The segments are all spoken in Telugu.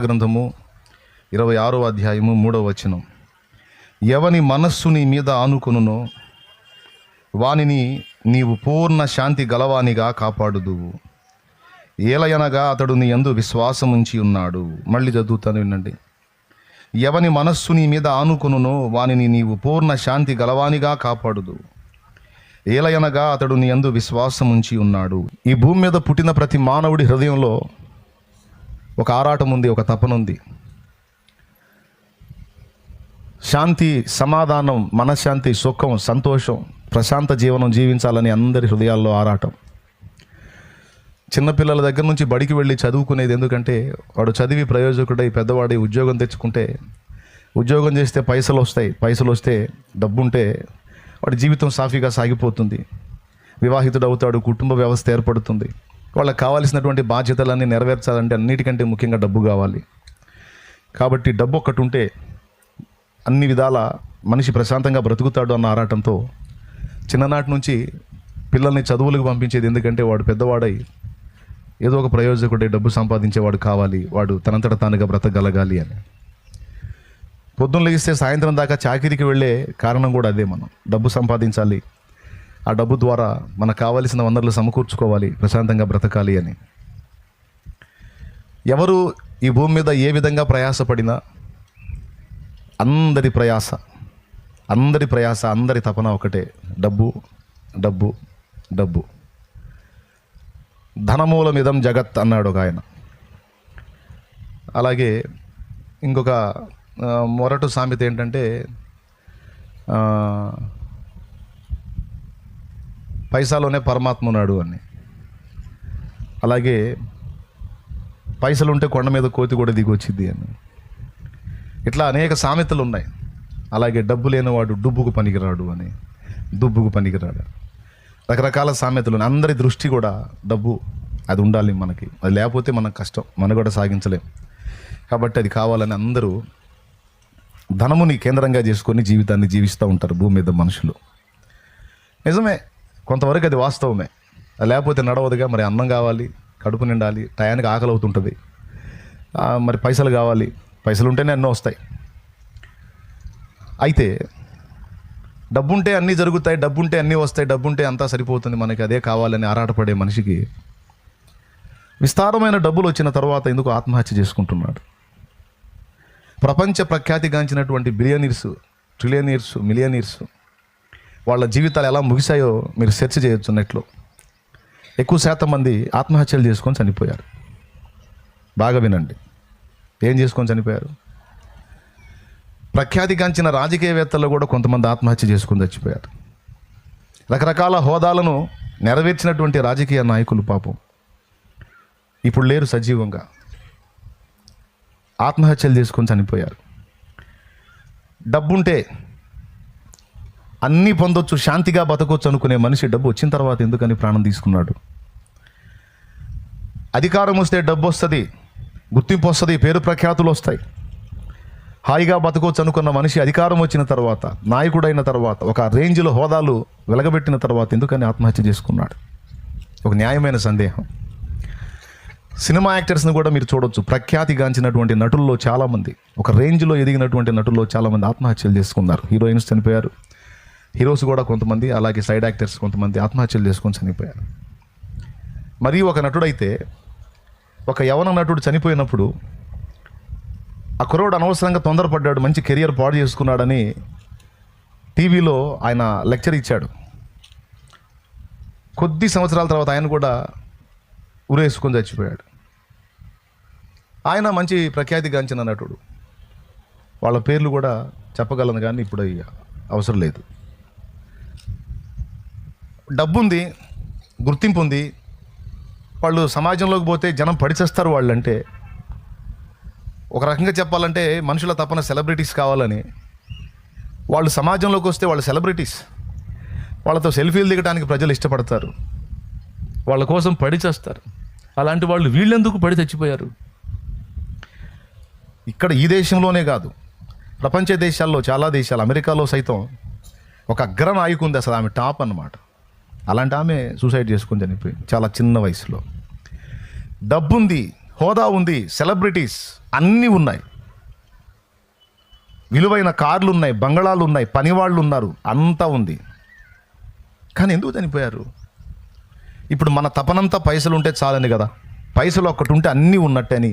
గ్రంథము 26వ అధ్యాయము 3వ వచనం. ఎవని మనస్సు నీ మీద ఆనుకొనునో వానిని నీవు పూర్ణ శాంతి గలవానిగా కాపాడుదువు, ఏలయనగా అతడు నీ యందు విశ్వాసముంచి ఉన్నాడు. మళ్ళీ చదువుతాను, వినండి. ఎవని మనస్సు నీ మీద ఆనుకొనునో వానిని నీవు పూర్ణ శాంతి గలవానిగా కాపాడుదువు, ఏలయనగా అతడు నీ యందు విశ్వాసముంచి ఉన్నాడు. ఈ భూమి మీద పుట్టిన ప్రతి మానవుడి హృదయంలో ఒక ఆరాటం ఉంది, ఒక తపన ఉంది. శాంతి, సమాధానం, మనశ్శాంతి, సుఖం, సంతోషం, ప్రశాంత జీవనం జీవించాలని అందరి హృదయాల్లో ఆరాటం. చిన్నపిల్లల దగ్గర నుంచి బడికి వెళ్ళి చదువుకునేది ఎందుకంటే వాడు చదివి ప్రయోజకుడై పెద్దవాడి ఉద్యోగం తెచ్చుకుంటే, ఉద్యోగం చేస్తే పైసలు వస్తాయి, పైసలు వస్తే డబ్బుంటే వాడి జీవితం సాఫీగా సాగిపోతుంది, వివాహితుడు అవుతాడు, కుటుంబ వ్యవస్థ ఏర్పడుతుంది. వాళ్ళకి కావాల్సినటువంటి బాధ్యతలన్నీ నెరవేర్చాలంటే అన్నిటికంటే ముఖ్యంగా డబ్బు కావాలి. కాబట్టి డబ్బు ఒక్కటి ఉంటే అన్ని విధాల మనిషి ప్రశాంతంగా బ్రతుకుతాడు అన్న ఆరాటంతో చిన్ననాటి నుంచి పిల్లల్ని చదువులకు పంపించేది. ఎందుకంటే వాడు పెద్దవాడై ఏదో ఒక ప్రయోజకుడై డబ్బు సంపాదించేవాడు కావాలి, వాడు తనంతట తానుగా బ్రతకగలగాలి అని. పొద్దున్న లేస్తే సాయంత్రం దాకా చాకిరికి వెళ్ళే కారణం కూడా అదే. మనం డబ్బు సంపాదించాలి, ఆ డబ్బు ద్వారా మనకు కావలసిన వనరులు సమకూర్చుకోవాలి, ప్రశాంతంగా బ్రతకాలి అని. ఎవరు ఈ భూమి మీద ఏ విధంగా ప్రయాసపడినా అందరి ప్రయాస, అందరి తపన ఒకటే, డబ్బు, డబ్బు, డబ్బు. ధనమూలమిదం జగత్ అన్నాడు ఒక ఆయన. అలాగే ఇంకొక మొరటు సామెత ఏంటంటే, పైసాలోనే పరమాత్మ ఉన్నాడు అని. అలాగే పైసలు ఉంటే కొండ మీద కోతి కూడా దిగి వచ్చింది అని. ఇట్లా అనేక సామెతలు ఉన్నాయి. అలాగే డబ్బు లేనివాడు డుబ్బుకు పనికిరాడు అని, దుబ్బుకు పనికిరాడు, రకరకాల సామెతలు. అందరి దృష్టి కూడా డబ్బు, అది ఉండాలి మనకి, అది లేకపోతే మనకు కష్టం, మనం కూడా సాగించలేం. కాబట్టి అది కావాలని అందరూ ధనముని కేంద్రంగా చేసుకొని జీవితాన్ని జీవిస్తూ ఉంటారు భూమి మీద మనుషులు. నిజమే, కొంతవరకు అది వాస్తవమే. లేకపోతే నడవదుగా. మరి అన్నం కావాలి, కడుపు నిండాలి, టయానికి ఆకలి అవుతుంటుంది. మరి పైసలు కావాలి, పైసలు ఉంటేనే ఎన్నో వస్తాయి. అయితే డబ్బుంటే అన్నీ జరుగుతాయి, డబ్బుంటే అన్నీ వస్తాయి, డబ్బుంటే అంతా సరిపోతుంది, మనకి అదే కావాలని ఆరాటపడే మనిషికి విస్తారమైన డబ్బులు వచ్చిన తర్వాత ఎందుకు ఆత్మహత్య చేసుకుంటున్నాడు? ప్రపంచ ప్రఖ్యాతిగాంచినటువంటి బిలియనీర్స్, ట్రిలియనీర్స్, మిలియనీర్స్ వాళ్ళ జీవితాలు ఎలా ముగిశాయో మీరు సెర్చ్ చేయొచ్చు నెట్లో. ఎక్కువ శాతం మంది ఆత్మహత్యలు చేసుకొని చనిపోయారు. బాగా వినండి, ఏం చేసుకొని చనిపోయారు? ప్రఖ్యాతిగాంచిన రాజకీయవేత్తలు కూడా కొంతమంది ఆత్మహత్య చేసుకొని చచ్చిపోయారు. రకరకాల హోదాలను నెరవేర్చినటువంటి రాజకీయ నాయకులు పాపం ఇప్పుడు లేరు సజీవంగా, ఆత్మహత్యలు చేసుకొని చనిపోయారు. డబ్బుంటే అన్నీ పొందొచ్చు, శాంతిగా బతకొచ్చు అనుకునే మనిషి డబ్బు వచ్చిన తర్వాత ఎందుకని ప్రాణం తీసుకున్నాడు? అధికారం వస్తే డబ్బు వస్తుంది, గుర్తింపు వస్తుంది, పేరు ప్రఖ్యాతులు వస్తాయి, హాయిగా బతకొచ్చు అనుకున్న మనిషి అధికారం వచ్చిన తర్వాత, నాయకుడైన తర్వాత, ఒక రేంజ్లో హోదాలు వెలగబెట్టిన తర్వాత ఎందుకని ఆత్మహత్య చేసుకున్నాడు? ఒక న్యాయమైన సందేహం. సినిమా యాక్టర్స్ని కూడా మీరు చూడొచ్చు. ప్రఖ్యాతిగాంచినటువంటి నటుల్లో చాలామంది, ఒక రేంజ్లో ఎదిగినటువంటి నటుల్లో చాలామంది ఆత్మహత్యలు చేసుకున్నారు. హీరోయిన్స్ చనిపోయారు, హీరోస్ కూడా కొంతమంది, అలాగే సైడ్ యాక్టర్స్ కొంతమంది ఆత్మహత్యలు చేసుకొని చనిపోయారు. మరి ఒక నటుడైతే, ఒక యవన నటుడు చనిపోయినప్పుడు ఆ కుర్రోడు అనవసరంగా తొందరపడ్డాడు, మంచి కెరియర్ పాడు చేసుకున్నాడని టీవీలో ఆయన లెక్చర్ ఇచ్చాడు. కొద్ది సంవత్సరాల తర్వాత ఆయన కూడా ఉరేసుకొని చచ్చిపోయాడు. ఆయన మంచి ప్రఖ్యాతిగాంచిన నటుడు, వాళ్ళ పేర్లు కూడా చెప్పగలను కానీ ఇప్పుడు అవసరం లేదు. డబ్బుంది, గుర్తింపు ఉంది, వాళ్ళు సమాజంలోకి పోతే జనం పడిచేస్తారు వాళ్ళంటే. ఒక రకంగా చెప్పాలంటే మనుషుల తపన సెలబ్రిటీస్ కావాలని. వాళ్ళు సమాజంలోకి వస్తే వాళ్ళు సెలబ్రిటీస్, వాళ్ళతో సెల్ఫీలు దిగడానికి ప్రజలు ఇష్టపడతారు, వాళ్ళ కోసం పడిచేస్తారు. అలాంటి వాళ్ళు వీళ్ళెందుకు పడి చచ్చిపోయారు? ఇక్కడ ఈ దేశంలోనే కాదు, ప్రపంచ దేశాల్లో, చాలా దేశాలు, అమెరికాలో సైతం ఒక అగ్ర నాయకు ఉంది, అసలు ఆమె టాప్ అన్నమాట. అలాంటి ఆమె సూసైడ్ చేసుకుని చనిపోయింది చాలా చిన్న వయసులో. డబ్బుంది, హోదా ఉంది, సెలబ్రిటీస్ అన్నీ ఉన్నాయి, విలువైన కార్లు ఉన్నాయి, బంగళాలు ఉన్నాయి, పనివాళ్ళు ఉన్నారు, అంతా ఉంది. కానీ ఎందుకు చనిపోయారు? ఇప్పుడు మన తపనంతా పైసలు ఉంటే చాలని కదా, పైసలు ఒక్కటి ఉంటే అన్నీ ఉన్నట్టే అని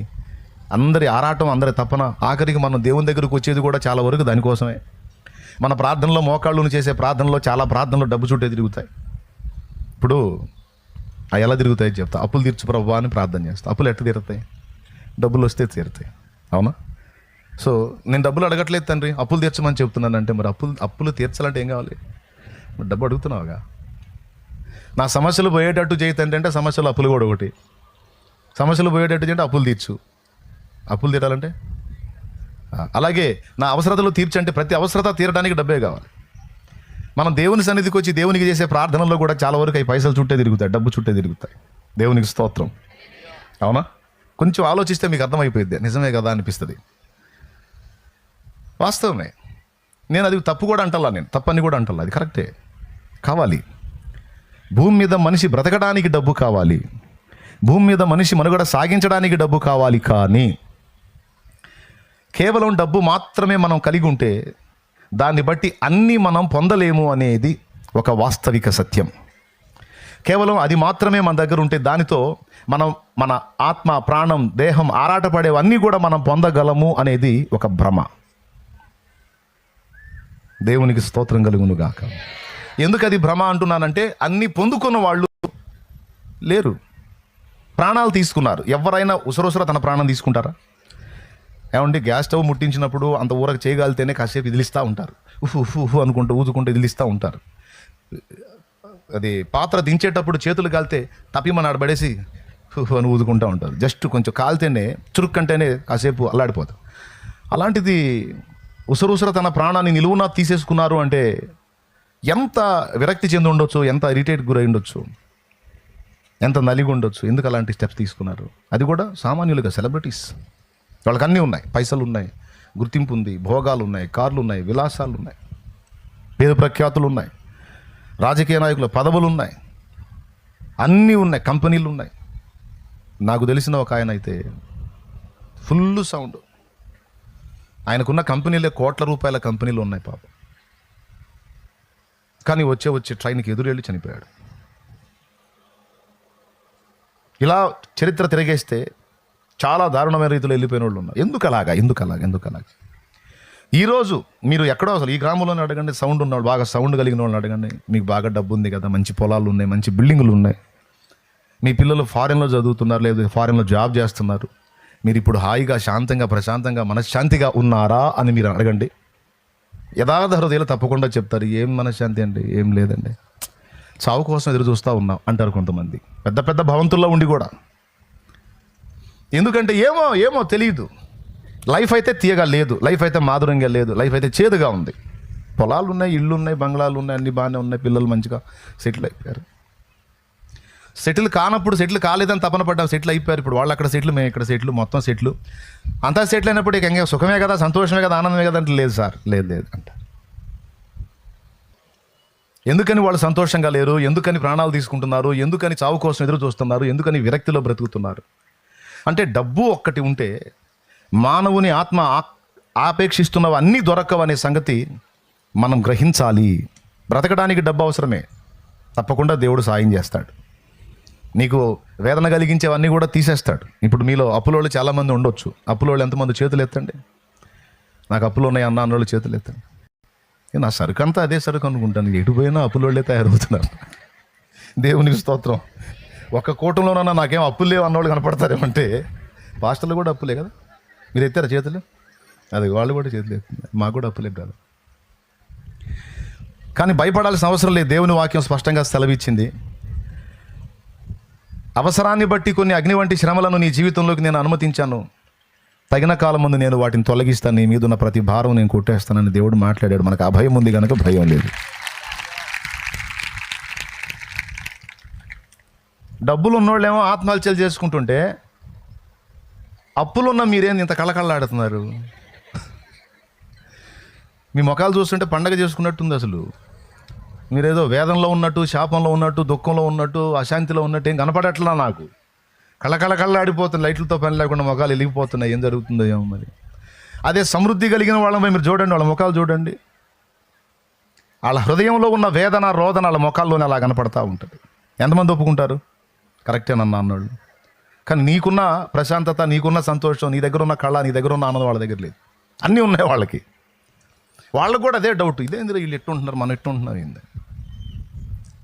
అందరి ఆరాటం, అందరి తపన. ఆఖరికి మనం దేవుని దగ్గరకు వచ్చేది కూడా చాలా వరకు దానికోసమే. మన ప్రార్థనలో, మోకాళ్ళుని చేసే ప్రార్థనలో చాలా ప్రార్థనలు డబ్బు చుట్టే తిరుగుతాయి. ఇప్పుడు అవి ఎలా తిరుగుతాయి చెప్తా. అప్పులు తీర్చు ప్రభువా అని ప్రార్థన చేస్తా. అప్పులు ఎట్లా తీరుతాయి? డబ్బులు వస్తే తీరుతాయి, అవునా? సో నేను డబ్బులు అడగట్లేదు తండ్రి, అప్పులు తీర్చమని చెప్తున్నాను అంటే, మరి అప్పులు తీర్చాలంటే ఏం కావాలి? మరి డబ్బు అడుగుతున్నావుగా. నా సమస్యలు పోయేటట్టు చేయతండి అంటే సమస్యలు అప్పులు కూడా ఒకటి. సమస్యలు పోయేటట్టు చేయంటే అప్పులు తీర్చు. అప్పులు తీరాలంటే అలాగే నా అవసరతలు తీర్చంటే ప్రతి అవసరత తీరడానికి డబ్బే కావాలి. మనం దేవుని సన్నిధికి వచ్చి దేవునికి చేసే ప్రార్థనలో కూడా చాలా వరకు అవి పైసలు చుట్టే తిరుగుతాయి, డబ్బు చుట్టే తిరుగుతాయి. దేవునికి స్తోత్రం, అవునా? కొంచెం ఆలోచిస్తే మీకు అర్థమైపోయింది, నిజమే కదా అనిపిస్తుంది. వాస్తవమే. నేను అది తప్పు కూడా అంటలా, నేను తప్పని కూడా అంటలా, అది కరెక్టే. కావాలి. భూమి మీద మనిషి బ్రతకడానికి డబ్బు కావాలి, భూమి మీద మనిషి మనుగడ సాగించడానికి డబ్బు కావాలి. కానీ కేవలం డబ్బు మాత్రమే మనం కలిగి ఉంటే దాన్ని బట్టి అన్నీ మనం పొందలేము అనేది ఒక వాస్తవిక సత్యం. కేవలం అది మాత్రమే మన దగ్గర ఉంటే దానితో మనం మన ఆత్మ, ప్రాణం, దేహం ఆరాటపడేవన్నీ కూడా మనం పొందగలము అనేది ఒక భ్రమ. దేవునికి స్తోత్రం కలుగును గాక. ఎందుకు అది భ్రమ అంటున్నానంటే, అన్నీ పొందుకున్న వాళ్ళు లేరు, ప్రాణాలు తీసుకున్నారు. ఎవరైనా ఉసరుసర తన ప్రాణం తీసుకుంటారా? ఏమంటే గ్యాస్ స్టవ్ ముట్టించినప్పుడు అంత ఊరకు చేయగలితేనే కాసేపు ఇదిలిస్తూ ఉంటారు, ఉఫు ఉఫు ఉఫు అనుకుంటూ ఊదుకుంటూ ఇదిలిస్తూ ఉంటారు. అది పాత్ర దించేటప్పుడు చేతులు కాలితే తప్పిమని ఆడబడేసి ఉఫు అని ఊదుకుంటూ ఉంటారు. జస్ట్ కొంచెం కాలితేనే, చురుక్కంటేనే కాసేపు అల్లాడిపోతారు. అలాంటిది ఉసరుసర తన ప్రాణాన్ని నిలువునా తీసేసుకున్నారు అంటే ఎంత విరక్తి చెంది ఉండొచ్చు, ఎంత ఇరిటేట్ గురై ఉండొచ్చు, ఎంత నలిగి ఉండొచ్చు. ఎందుకు అలాంటి స్టెప్స్ తీసుకున్నారు? అది కూడా సామాన్యులుగా సెలబ్రిటీస్. వాళ్ళకి అన్నీ ఉన్నాయి, పైసలు ఉన్నాయి, గుర్తింపు ఉంది, భోగాలు ఉన్నాయి, కార్లు ఉన్నాయి, విలాసాలు ఉన్నాయి, పేరు ప్రఖ్యాతులు ఉన్నాయి, రాజకీయ నాయకుల పదవులు ఉన్నాయి, అన్నీ ఉన్నాయి, కంపెనీలు ఉన్నాయి. నాకు తెలిసిన ఒక ఆయన అయితే ఫుల్ సౌండ్, ఆయనకున్న కంపెనీలే కోట్ల రూపాయల కంపెనీలు ఉన్నాయి పాపం. కానీ వచ్చే ట్రైన్కి ఎదురెళ్ళి చనిపోయాడు. ఇలా చరిత్ర తిరిగేస్తే చాలా దారుణమైన రీతిలో వెళ్ళిపోయిన వాళ్ళు ఉన్నారు. ఎందుకు అలాగా? ఈరోజు మీరు ఎక్కడో, అసలు ఈ గ్రామంలోనే అడగండి, సౌండ్ ఉన్నవాడు, బాగా సౌండ్ కలిగిన వాళ్ళని అడగండి, మీకు బాగా డబ్బు ఉంది కదా, మంచి పొలాలు ఉన్నాయి, మంచి బిల్డింగులు ఉన్నాయి, మీ పిల్లలు ఫారెన్లో చదువుతున్నారు, లేదా ఫారెన్లో జాబ్ చేస్తున్నారు, మీరు ఇప్పుడు హాయిగా, శాంతంగా, ప్రశాంతంగా, మనశ్శాంతిగా ఉన్నారా అని మీరు అడగండి. యథార్థ హృదయాలు తప్పకుండా చెప్తారు, ఏం మనశ్శాంతి అండి, ఏం లేదండి, చావు కోసం ఎదురు చూస్తూ ఉన్నాం అంటారు కొంతమంది, పెద్ద పెద్ద భవంతుల్లో ఉండి కూడా. ఎందుకంటే ఏమో తెలియదు. లైఫ్ అయితే తీయగా లేదు, లైఫ్ అయితే మాధురంగా లేదు, లైఫ్ అయితే చేదుగా ఉంది. పొలాలు ఉన్నాయి, ఇళ్ళు ఉన్నాయి, బంగ్లాలు ఉన్నాయి, అన్నీ బాగానే ఉన్నాయి, పిల్లలు మంచిగా సెటిల్ అయిపోయారు. సెటిల్ కానప్పుడు సెటిల్ కాలేదని తపన పడ్డాం, సెటిల్ అయిపోయారు. ఇప్పుడు వాళ్ళు అక్కడ సెటిల్, మేము ఇక్కడ సెటిల్, మొత్తం సెటిల్. అంతా సెటిల్ అయినప్పుడు ఇక సుఖమే కదా, సంతోషమే కదా, ఆనందమే కదా అంటే లేదు సార్, లేదు అంట. ఎందుకని వాళ్ళు సంతోషంగా లేరు? ఎందుకని ప్రాణాలు తీసుకుంటున్నారు? ఎందుకని చావు కోసం ఎదురు చూస్తున్నారు? ఎందుకని విరక్తిలో బ్రతుకుతున్నారు? అంటే డబ్బు ఒక్కటి ఉంటే మానవుని ఆత్మ ఆపేక్షిస్తున్నవి అన్నీ దొరకవనే సంగతి మనం గ్రహించాలి. బ్రతకడానికి డబ్బు అవసరమే, తప్పకుండా దేవుడు సాయం చేస్తాడు. నీకు వేదన కలిగించేవన్నీ కూడా తీసేస్తాడు. ఇప్పుడు మీలో అప్పులోళ్ళు చాలామంది ఉండొచ్చు. అప్పులోళ్ళు ఎంతమంది చేతులు ఎత్తండి. నాకు అప్పులు ఉన్నాయి అన్న అన్నోళ్ళు చేతులు ఎత్తండి. నా సరుకు అంతా అదే సరుకు అనుకుంటాను, ఎటు పోయినా అప్పులోళ్ళే తయారవుతున్నారు. దేవునికి స్తోత్రం. ఒక్క కూటంలోనన్నా నాకేం అప్పులు లేవు అన్నోళ్ళు కనపడతారేమంటే పాస్టర్లు కూడా అప్పులే కదా. మీరు ఎత్తారా చేతులు? అది వాళ్ళు కూడా చేతులు ఎత్తున్నారు, మాకు కూడా అప్పులే కాదు. కానీ భయపడాల్సిన అవసరం లేదు. దేవుని వాక్యం స్పష్టంగా సెలవిచ్చింది, అవసరాన్ని బట్టి కొన్ని అగ్ని వంటి శ్రమలను నీ జీవితంలోకి నేను అనుమతించాను, తగిన కాలం ముందు నేను వాటిని తొలగిస్తాను, నీ మీద ఉన్న ప్రతి భారం నేను కొట్టేస్తానని దేవుడు మాట్లాడాడు. మనకు అభయం ఉంది కనుక భయం లేదు. డబ్బులు ఉన్నోళ్ళేమో ఆత్మహత్యలు చేసుకుంటుంటే, అప్పులున్న మీరేంది ఇంత కళకళలాడుతున్నారు? మీ ముఖాలు చూస్తుంటే పండగ చేసుకున్నట్టుంది. అసలు మీరేదో వేదంలో ఉన్నట్టు, శాపంలో ఉన్నట్టు, దుఃఖంలో ఉన్నట్టు, అశాంతిలో ఉన్నట్టు ఏం కనపడట్లా నాకు. కళ్ళాడిపోతుంది, లైట్లతో పని లేకుండా ముఖాలు వెలిగిపోతున్నాయి. ఏం జరుగుతుందో ఏమో మరి. అదే సమృద్ధి కలిగిన వాళ్ళని మీరు చూడండి, వాళ్ళ ముఖాలు చూడండి, వాళ్ళ హృదయంలో ఉన్న వేదన రోదన వాళ్ళ ముఖాల్లోనే అలా కనపడతా ఉంటుంది. ఎంతమంది ఒప్పుకుంటారు? కరెక్టేనన్నా అన్నోళ్ళు. కానీ నీకున్న ప్రశాంతత, నీకున్న సంతోషం, నీ దగ్గర ఉన్న కళ, నీ దగ్గర ఉన్న ఆనందం వాళ్ళ దగ్గర లేదు. అన్నీ ఉన్నాయి వాళ్ళకి. వాళ్ళకు కూడా అదే డౌట్, ఇదేంద్ర వీళ్ళు ఎట్టుంటున్నారు, మనం ఎట్టుంటున్నాం ఏంది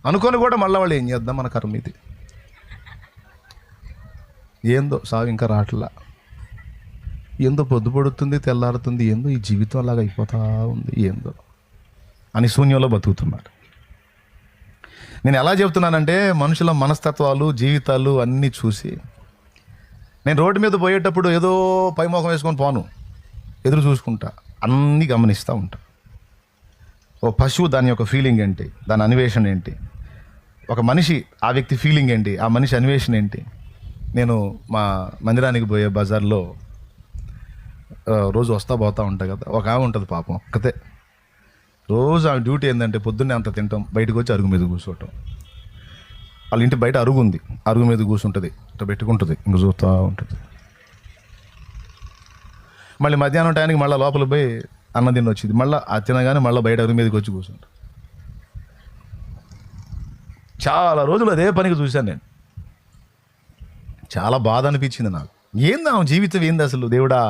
అనుకొని కూడా మళ్ళీ వాళ్ళు ఏం చేద్దాం, మన కర్మ ఇది, ఏందో సాగు ఇంకా రాట్లా, ఏందో పొద్దుపడుతుంది తెల్లారుతుంది, ఏందో ఈ జీవితం అలాగ అయిపోతా ఉంది, ఏందో అని శూన్యంలో బతుకుతున్నారు. నేను ఎలా చెప్తున్నానంటే మనుషుల మనస్తత్వాలు, జీవితాలు అన్నీ చూసి, నేను రోడ్డు మీద పోయేటప్పుడు ఏదో పైమోహం వేసుకొని పోను, ఎదురు చూసుకుంటా, అన్నీ గమనిస్తూ ఉంటా. ఓ పశువు దాని యొక్క ఫీలింగ్ ఏంటి, దాని అన్వేషణ ఏంటి, ఒక మనిషి ఆ వ్యక్తి ఫీలింగ్ ఏంటి, ఆ మనిషి అన్వేషణ ఏంటి. నేను మా మందిరానికి పోయే బజార్లో రోజు వస్తా పోతూ ఉంటా కదా, ఒక ఆమె ఉంటుంది పాపం, ఒక్కతే. రోజు ఆమె డ్యూటీ ఏంటంటే పొద్దున్నే అంత తింటాం, బయటకు వచ్చి అరుగు మీద కూర్చోవటం. వాళ్ళ ఇంటి బయట అరుగు ఉంది, అరుగు మీద కూర్చుంటుంది, ఇట్లా పెట్టుకుంటుంది, ఇంక చూస్తూ ఉంటుంది. మళ్ళీ మధ్యాహ్నం టైంకి మళ్ళీ లోపల పోయి అన్నం తిని వచ్చింది, మళ్ళీ ఆ తినగానే మళ్ళీ బయట అరుగు మీదకి వచ్చి కూర్చుంటుంది. చాలా రోజులు అదే పనికి చూశాను నేను. చాలా బాధ అనిపించింది నాకు. ఏంది ఆమె జీవితం ఏంది అసలు, దేవుడా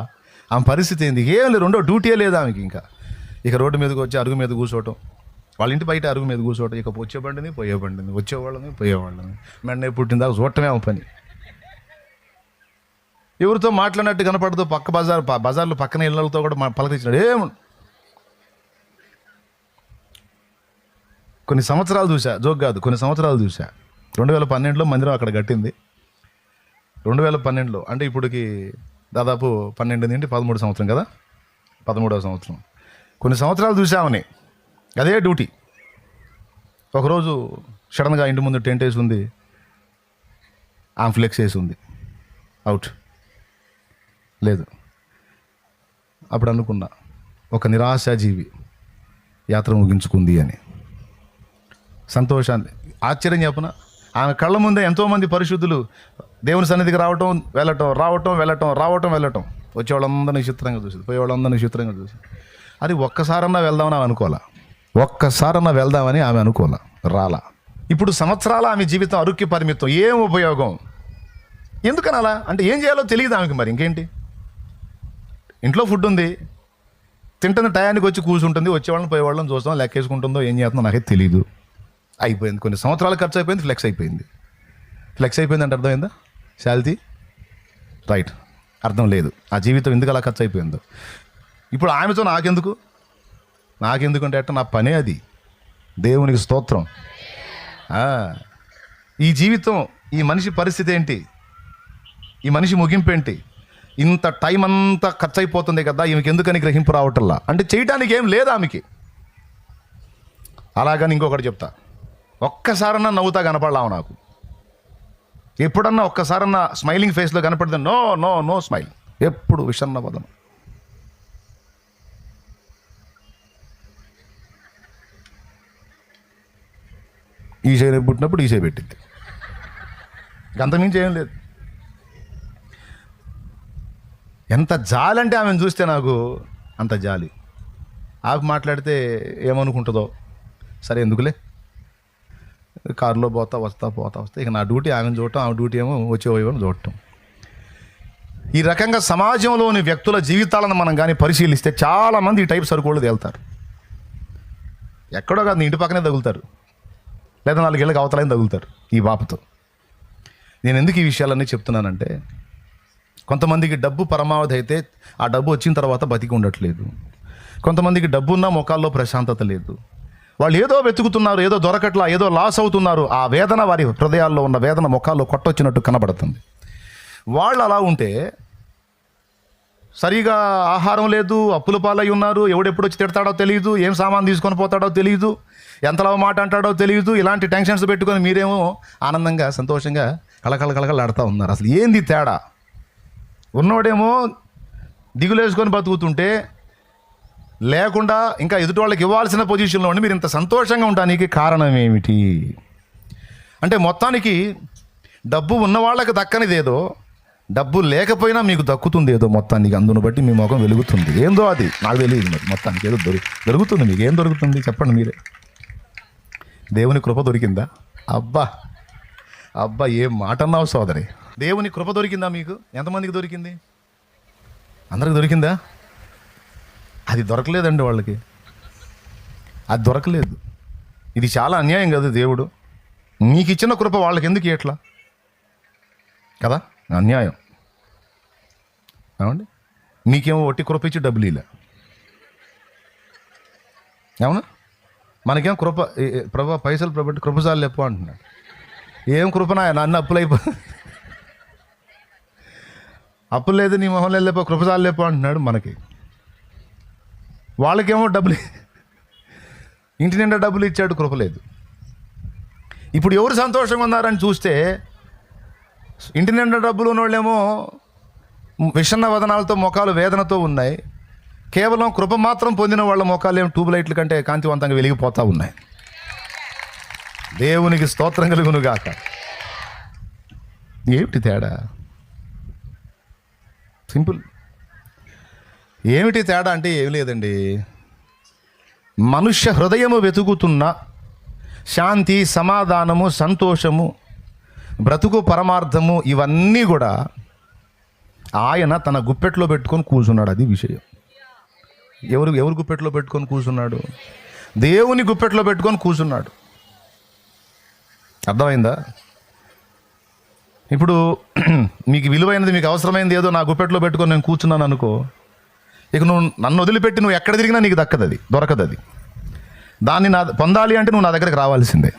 ఆమె పరిస్థితి ఏంది, ఏం లేదు, రెండో డ్యూటీయే లేదు ఆమెకి. ఇంకా ఇక రోడ్డు మీదకి వచ్చి అరుగు మీద కూర్చోవటం, వాళ్ళ ఇంటి బయట అరుగు మీద కూర్చోవటం, ఇక వచ్చే బండిని పోయే బండిని, వచ్చేవాళ్ళని పోయేవాళ్ళని, మెండ పుట్టిన దాకా చూడటమే ఆమె పని. ఎవరితో మాట్లాడినట్టు కనపడదు. పక్క బజార్లో పక్కన ఇళ్ళతో కూడా పలకరించినాడు. కొన్ని సంవత్సరాలు చూసా, జోక్ కాదు, కొన్ని సంవత్సరాలు చూసా. 2012లో మందిరం అక్కడ కట్టింది. 2012లో అంటే ఇప్పటికి దాదాపు 12 నుండి 13 సంవత్సరం కదా, 13వ సంవత్సరం. కొన్ని సంవత్సరాలు చూసామని అదే డ్యూటీ. ఒకరోజు సడన్గా ఇంటి ముందు టెంట్ వేసి ఉంది, ఫ్లెక్స్ వేసి ఉంది, అవుట్ లేదు. అప్పుడు అనుకున్నా, ఒక నిరాశాజీవి యాత్ర ముగించుకుంది అని. సంతోషాన్ని, ఆశ్చర్యం చెప్పన, ఆమె కళ్ళ ముందే ఎంతోమంది పరిశుద్ధులు దేవుని సన్నిధికి రావటం వెళ్ళటం, రావటం వెళ్ళటం, రావటం వెళ్ళటం, వచ్చేవాళ్ళందరినీ చిత్రంగా చూసింది, పోయేవాళ్ళందరినీ చిత్రంగా చూసింది. అది ఒక్కసారన్నా వెళ్దామని ఆమె అనుకోవాలా, ఒక్కసారన్నా వెళ్దామని ఆమె అనుకోవాలా, రాలా. ఇప్పుడు సంవత్సరాల ఆమె జీవితం అరుక్కి పరిమితం. ఏం ఉపయోగం, ఎందుకని అలా అంటే ఏం చేయాలో తెలియదు ఆమెకి. మరి ఇంకేంటి, ఇంట్లో ఫుడ్ ఉంది, తింటున్న టయానికి వచ్చి కూర్చుంటుంది, వచ్చేవాళ్ళని పోయేవాళ్ళని చూస్తాం, లెక్కేసుకుంటుందో ఏం చేస్తుందో నాకైతే తెలియదు. అయిపోయింది, కొన్ని సంవత్సరాలు ఖర్చు అయిపోయింది, ఫ్లెక్స్ అయిపోయింది. ఫ్లెక్స్ అయిపోయింది అంటే అర్థం అయిందా, శాలిటీ రైట్, అర్థం లేదు. ఆ జీవితం ఎందుకు అలా ఖర్చు అయిపోయిందో. ఇప్పుడు ఆమెతో నాకెందుకంటే అట్ట నా పనే అది. దేవునికి స్తోత్రం. ఈ జీవితం, ఈ మనిషి పరిస్థితి ఏంటి, ఈ మనిషి ముగింపు ఏంటి, ఇంత టైం అంతా ఖర్చు అయిపోతుంది కదా, ఈమెకి ఎందుకని గ్రహింపు రావటల్లా అంటే చేయడానికి ఏం లేదు ఆమెకి. అలాగని ఇంకొకటి చెప్తా, ఒక్కసారన్నా నవ్వుతా కనపడలావు నాకు, ఎప్పుడన్నా ఒక్కసారన్నా స్మైలింగ్ ఫేస్లో కనపడితే నో నో నో స్మైల్, ఎప్పుడు విషన్న వదనం. ఈ చేయి పుట్టినప్పుడు ఈ చేయి పెట్టింది, అంతమించి ఏం లేదు. ఎంత జాలి అంటే ఆమెను చూస్తే నాకు అంత జాలి. ఆమె మాట్లాడితే ఏమనుకుంటుందో, సరే ఎందుకులే, కారులో వస్తా ఇక నా డ్యూటీ ఆమెను చూడటం, ఆమె డ్యూటీ ఏమో వచ్చేవాళ్ళని చూడటం. ఈ రకంగా సమాజంలోని వ్యక్తుల జీవితాలను మనం కానీ పరిశీలిస్తే చాలామంది ఈ టైప్ సరుకోళ్ళు తేలుతారు. ఎక్కడో కాదు, ఇంటి పక్కనే తగులుతారు, లేదా 4 ఏళ్ళకి అవతలైన తగులుతారు ఈ బాపతో. నేను ఎందుకు ఈ విషయాలన్నీ చెప్తున్నానంటే, కొంతమందికి డబ్బు పరమావధి అయితే ఆ డబ్బు వచ్చిన తర్వాత బతికి ఉండట్లేదు. కొంతమందికి డబ్బు ఉన్న ముఖాల్లో ప్రశాంతత లేదు. వాళ్ళు ఏదో వెతుకుతున్నారు, ఏదో దొరకట్లా, ఏదో లాస్ అవుతున్నారు. ఆ వేదన వారి హృదయాల్లో ఉన్న వేదన ముఖాల్లో కొట్టొచ్చినట్టు కనబడుతుంది. వాళ్ళు అలా ఉంటే సరిగా ఆహారం లేదు, అప్పుల పాలై ఉన్నారు, ఎవడెప్పుడు వచ్చి తిడతాడో తెలియదు, ఏం సామాన్ తీసుకొని పోతాడో తెలియదు, ఎంతలో మాట అంటాడో తెలియదు. ఇలాంటి టెన్షన్స్ పెట్టుకొని మీరేమో ఆనందంగా సంతోషంగా కళకళలాడుతూ ఉన్నారు. అసలు ఏంది తేడా? ఉన్నోడేమో దిగులేసుకొని బతుకుతుంటే, లేకుండా ఇంకా ఎదుటి వాళ్ళకి ఇవ్వాల్సిన పొజిషన్లో ఉండి మీరు ఇంత సంతోషంగా ఉండడానికి కారణం ఏమిటి అంటే, మొత్తానికి డబ్బు ఉన్న వాళ్ళకి దక్కనిదేదో డబ్బు లేకపోయినా మీకు దక్కుతుంది ఏదో మొత్తానికి. అందును బట్టి మీ ముఖం వెలుగుతుంది. ఏందో అది నాకు తెలియదు. మరి మొత్తానికి ఏదో దొరుకుతుంది. మీకు ఏం దొరుకుతుంది చెప్పండి మీరే. దేవుని కృప దొరికిందా? అబ్బా అబ్బా, ఏం మాట అన్నావు సోదరి. దేవుని కృప దొరికిందా మీకు? ఎంతమందికి దొరికింది? అందరికి దొరికిందా? అది దొరకలేదండి వాళ్ళకి. అది దొరకలేదు. ఇది చాలా అన్యాయం కదా. దేవుడు నీకు ఇచ్చిన కృప వాళ్ళకి ఎందుకు ఇట్లా కదా? అన్యాయం. ఏమండి, మీకేమో ఒట్టి కృప ఇచ్చి డబ్బులు ఇలా. అవునా? మనకేం కృప, ప్రభా పైసలు ప్రభు కృపసాలు లేపు అంటున్నాడు. ఏం కృపనా? నన్ను అప్పులు లేదు నీ మొహంలో లేపో, కృపసాలు లేపో అంటున్నాడు మనకి. వాళ్ళకేమో డబ్బులు, ఇంటి నిండా డబ్బులు ఇచ్చాడు, కృప లేదు. ఇప్పుడు ఎవరు సంతోషంగా ఉన్నారని చూస్తే ఇంటి నిండా డబ్బులు ఉన్నవాళ్ళేమో విషన్న వదనాలతో ముఖాలు వేదనతో ఉన్నాయి. కేవలం కృప మాత్రం పొందిన వాళ్ళ ముఖాలు ఏమో ట్యూబ్ లైట్ల కంటే కాంతివంతంగా వెలిగిపోతూ ఉన్నాయి. దేవునికి స్తోత్రం కలుగును గాక. ఏమిటి తేడా? సింపుల్. ఏమిటి తేడా అంటే ఏమి లేదండి. మనుష్య హృదయము వెతుకుతున్న శాంతి, సమాధానము, సంతోషము, బ్రతుకు పరమార్థము ఇవన్నీ కూడా ఆయన తన గుప్పెట్లో పెట్టుకొని కూర్చున్నాడు. అది విషయం. ఎవరు గుప్పెట్లో పెట్టుకొని కూర్చున్నాడు? దేవుని గుప్పెట్లో పెట్టుకొని కూర్చున్నాడు. అర్థమైందా? ఇప్పుడు మీకు విలువైనది, మీకు అవసరమైనది ఏదో నా గుప్పెట్లో పెట్టుకొని నేను కూర్చున్నాను అనుకో, ఇక నువ్వు నన్ను వదిలిపెట్టి నువ్వు ఎక్కడ తిరిగినా నీకు దక్కదు, అది దొరకదు. అది దాన్ని పొందాలి అంటే నువ్వు నా దగ్గరికి రావాల్సిందే.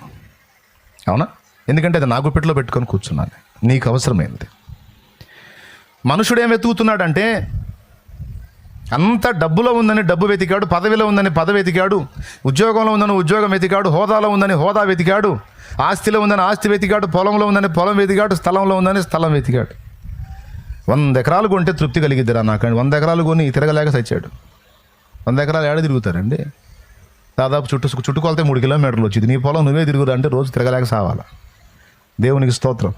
అవునా? ఎందుకంటే అది నా గుప్పెట్లో పెట్టుకొని కూర్చున్నాను, నీకు అవసరమైనది. మనుషుడు ఏం వెతుకుతున్నాడంటే అంత డబ్బులో ఉందని డబ్బు వెతికాడు, పదవిలో ఉందని పదవి వెతికాడు, ఉద్యోగంలో ఉందని ఉద్యోగం వెతికాడు, హోదాలో ఉందని హోదా వెతికాడు, ఆస్తిలో ఉందని ఆస్తి వెతికాడు, పొలంలో ఉందని పొలం వెతికాడు, స్థలంలో ఉందని స్థలం వెతికాడు. 100 ఎకరాలు కొంటే తృప్తి కలిగిద్దిరా నాకండి. 100 ఎకరాలు కొని తిరగలేక చచ్చాడు. 100 ఎకరాలు ఏడ తిరుగుతారండి? దాదాపు చుట్టుకొలితే 3 కిలోమీటర్లు వచ్చింది. నీ పొలం నువ్వే తిరుగురా అంటే రోజు తిరగలేక సావాలా. దేవునికి స్తోత్రం.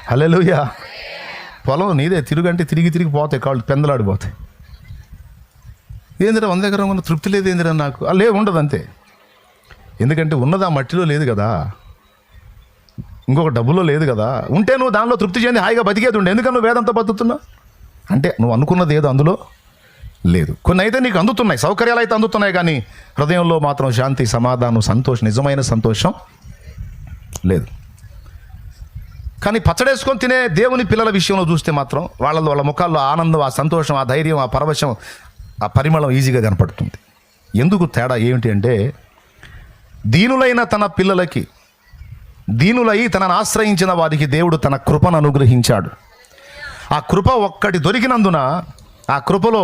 హల్లెలూయా. పొలం నీదే, తిరుగంటే తిరిగి పోతాయి, కాళ్ళు పెందలాడిపోతాయి. ఏందిరా 100 ఎకరం ఉన్న తృప్తి లేదు ఏందిరా నాకు? ఉండదు అంతే. ఎందుకంటే ఉన్నది ఆ మట్టిలో లేదు కదా, ఇంకొక డబ్బులో లేదు కదా. ఉంటే నువ్వు దానిలో తృప్తి చెంది హాయిగా బతికేది ఉండే. ఎందుకని నువ్వు వేదంతో బతుకుతున్నావు అంటే నువ్వు అనుకున్నది ఏదో అందులో లేదు. కొన్ని అయితే నీకు అందుతున్నాయి, సౌకర్యాలు అయితే అందుతున్నాయి, కానీ హృదయంలో మాత్రం శాంతి, సమాధానం, సంతోషం, నిజమైన సంతోషం లేదు. కానీ పచ్చడేసుకొని తినే దేవుని పిల్లల విషయంలో చూస్తే మాత్రం వాళ్ళ ముఖాల్లో ఆనందం, ఆ సంతోషం, ఆ ధైర్యం, ఆ పరవశం, ఆ పరిమళం ఈజీగా కనపడుతుంది. ఎందుకు తేడా ఏమిటి అంటే దీనులైన తన పిల్లలకి, దీనులై తనను ఆశ్రయించిన వారికి దేవుడు తన కృపను అనుగ్రహించాడు. ఆ కృప ఒక్కటి దొరికినందున ఆ కృపలో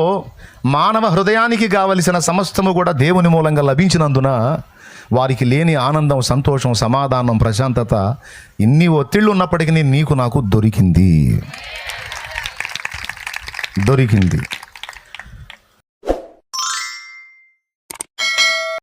మానవ హృదయానికి కావలసిన సమస్తము కూడా దేవుని మూలంగా లభించినందున వారికి లేని ఆనందం, సంతోషం, సమాధానం, ప్రశాంతత, ఇన్ని ఒత్తిళ్ళు ఉన్నప్పటికీ నీకు నాకు దొరికింది.